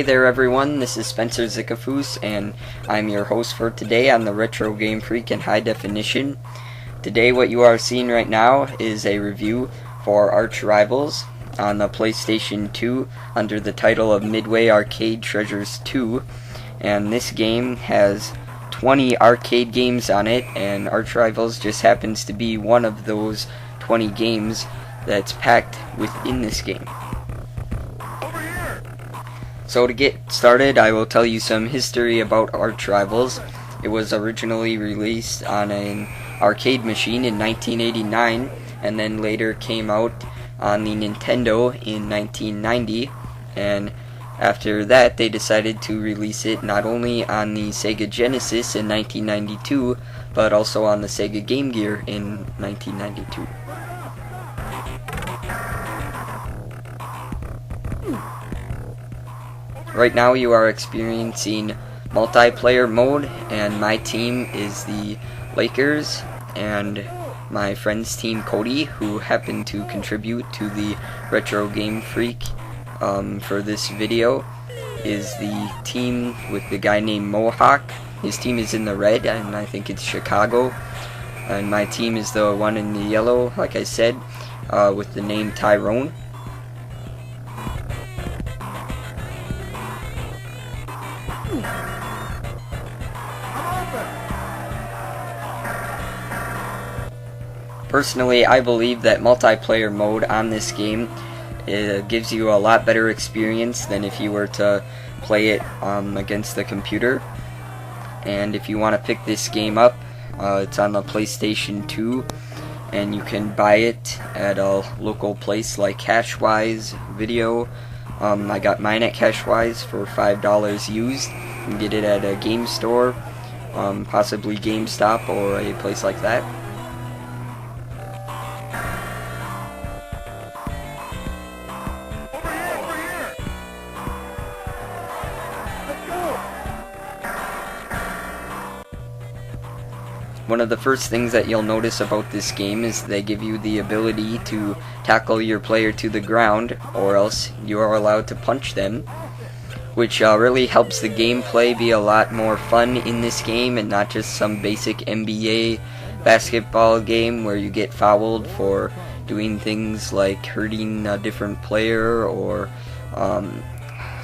Hey there everyone, this is Spencer Zickafoos, and I'm your host for today on the Retro Game Freak in High Definition. Today what you are seeing right now is a review for Arch Rivals on the PlayStation 2 under the title of Midway Arcade Treasures 2, and this game has 20 arcade games on it, and Arch Rivals just happens to be one of those 20 games that's packed within this game. So to get started, I will tell you some history about Arch Rivals. It was originally released on an arcade machine in 1989, and then later came out on the Nintendo in 1990, and after that they decided to release it not only on the Sega Genesis in 1992, but also on the Sega Game Gear in 1992. Right now you are experiencing multiplayer mode, and my team is the Lakers, and my friend's team Cody, who happened to contribute to the Retro Game Freak for this video, is the team with the guy named Mohawk. His team is in the red, and I think it's Chicago, and my team is the one in the yellow, like I said, with the name Tyrone. Personally, I believe that multiplayer mode on this game gives you a lot better experience than if you were to play it against the computer. And if you want to pick this game up, it's on the PlayStation 2, and you can buy it at a local place like Cashwise Video. I got mine at Cashwise for $5 used. You can get it at a game store, possibly GameStop or a place like that. One of the first things that you'll notice about this game is they give you the ability to tackle your player to the ground, or else you are allowed to punch them, which really helps the gameplay be a lot more fun in this game, and not just some basic NBA basketball game where you get fouled for doing things like hurting a different player or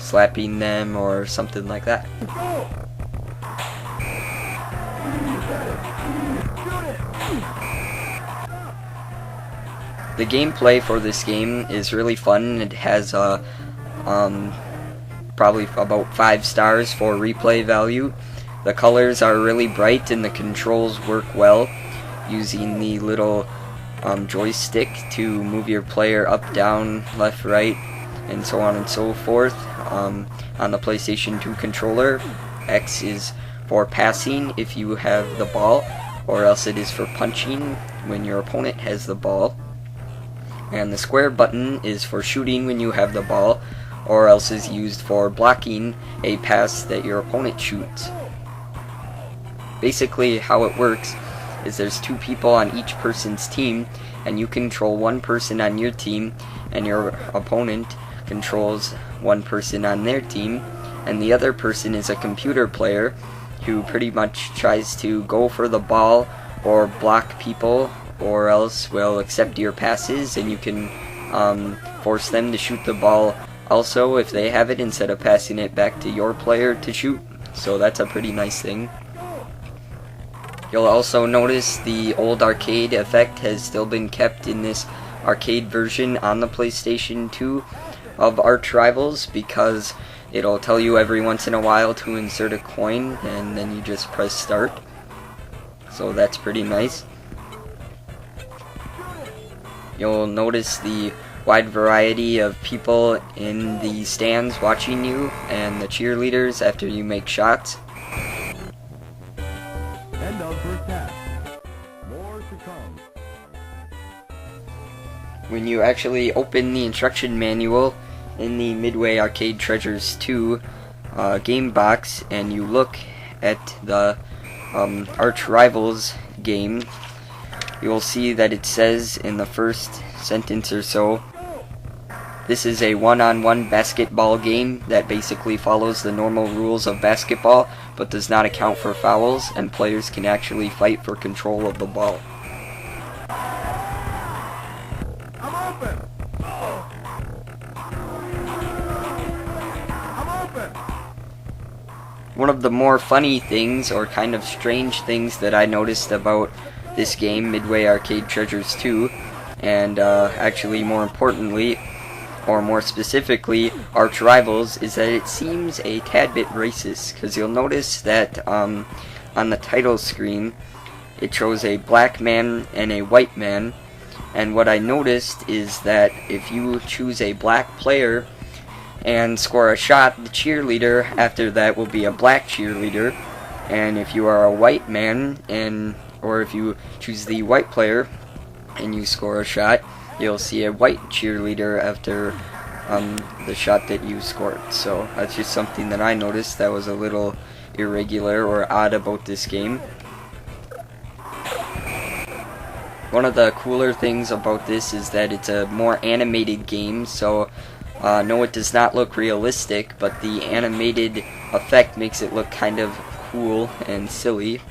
slapping them or something like that. The gameplay for this game is really fun. It has probably about 5 stars for replay value. The colors are really bright and the controls work well, using the little joystick to move your player up, down, left, right, and so on and so forth. On the PlayStation 2 controller, X is for passing if you have the ball, or else it is for punching when your opponent has the ball. And the square button is for shooting when you have the ball, or else is used for blocking a pass that your opponent shoots. Basically how it works is there's 2 people on each person's team, and you control one person on your team, and your opponent controls one person on their team, and the other person is a computer player who pretty much tries to go for the ball or block people, or else will accept your passes, and you can force them to shoot the ball also if they have it, instead of passing it back to your player to shoot. So that's a pretty nice thing. You'll also notice the old arcade effect has still been kept in this arcade version on the PlayStation 2 of Arch Rivals, because it'll tell you every once in a while to insert a coin, and then you just press start. So that's pretty nice. You'll notice the wide variety of people in the stands watching you, and the cheerleaders after you make shots. End of first half. More to come. When you actually open the instruction manual in the Midway Arcade Treasures 2 game box, and you look at the Arch Rivals game, you will see that it says in the first sentence or so, This is a one-on-one basketball game that basically follows the normal rules of basketball, but does not account for fouls, and players can actually fight for control of the ball. I'm open. I'm open. One of the more funny things, or kind of strange things, that I noticed about this game, Midway Arcade Treasures 2, and actually more importantly, or more specifically, Arch Rivals, is that it seems a tad bit racist, because you'll notice that on the title screen it shows a black man and a white man, and what I noticed is that if you choose a black player and score a shot, the cheerleader after that will be a black cheerleader, and if you are a white man, or if you choose the white player and you score a shot, you'll see a white cheerleader after the shot that you scored. So that's just something that I noticed that was a little irregular or odd about this game. One of the cooler things about this is that it's a more animated game, so no, it does not look realistic, but the animated effect makes it look kind of cool and silly.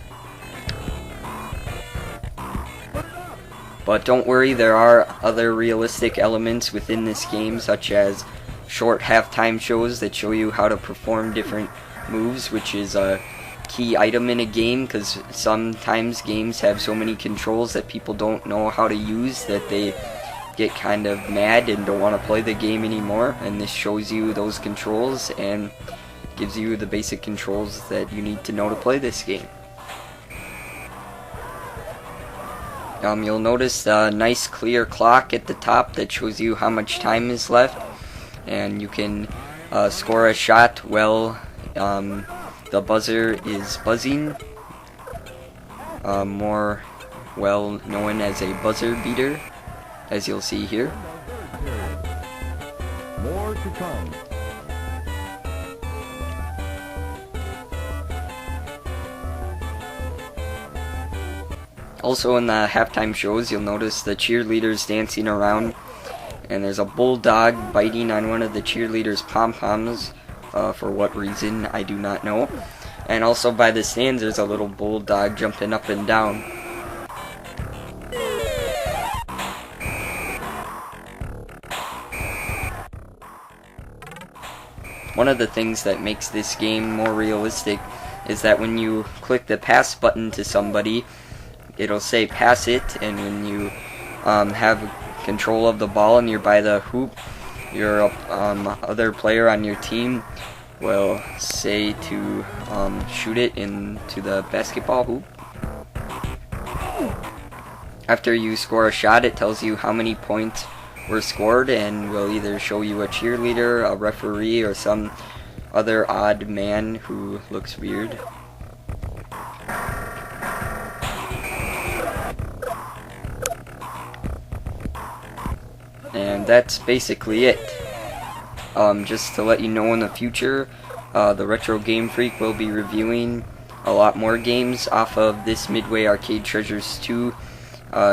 But don't worry, there are other realistic elements within this game, such as short halftime shows that show you how to perform different moves, which is a key item in a game, because sometimes games have so many controls that people don't know how to use that they get kind of mad and don't want to play the game anymore, and this shows you those controls and gives you the basic controls that you need to know to play this game. You'll notice a nice clear clock at the top that shows you how much time is left, and you can score a shot while the buzzer is buzzing, more well known as a buzzer beater, as you'll see here. More to come. Also in the halftime shows, you'll notice the cheerleaders dancing around, and there's a bulldog biting on one of the cheerleaders' pom-poms, for what reason I do not know. And also by the stands there's a little bulldog jumping up and down. One of the things that makes this game more realistic is that when you click the pass button to somebody, it'll say pass it, and when you have control of the ball and you're by the hoop, your other player on your team will say to shoot it into the basketball hoop. After you score a shot, it tells you how many points were scored, and will either show you a cheerleader, a referee, or some other odd man who looks weird. And that's basically it. Just to let you know, in the future, the Retro Game Freak will be reviewing a lot more games off of this Midway Arcade Treasures 2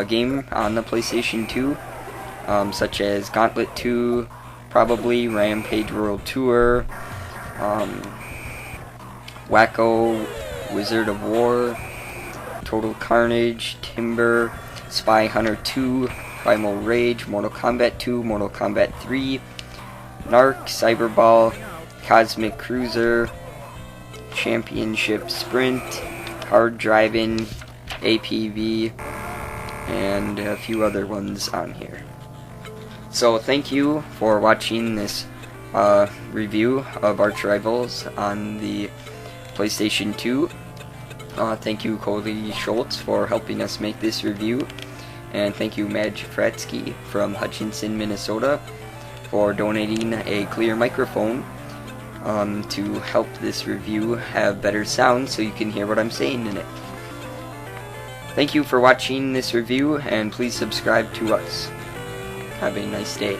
game on the PlayStation 2, such as Gauntlet 2, probably Rampage World Tour, Wacko, Wizard of War, Total Carnage, Timber, Spy Hunter 2, Primal Rage, Mortal Kombat 2, Mortal Kombat 3, Narc, Cyberball, Cosmic Cruiser, Championship Sprint, Hard Driving, APV, and a few other ones on here. So thank you for watching this review of Arch Rivals on the PlayStation 2. Thank you Cody Schultz for helping us make this review. And thank you Madge Fratsky from Hutchinson, Minnesota, for donating a clear microphone to help this review have better sound so you can hear what I'm saying in it. Thank you for watching this review, and please subscribe to us. Have a nice day.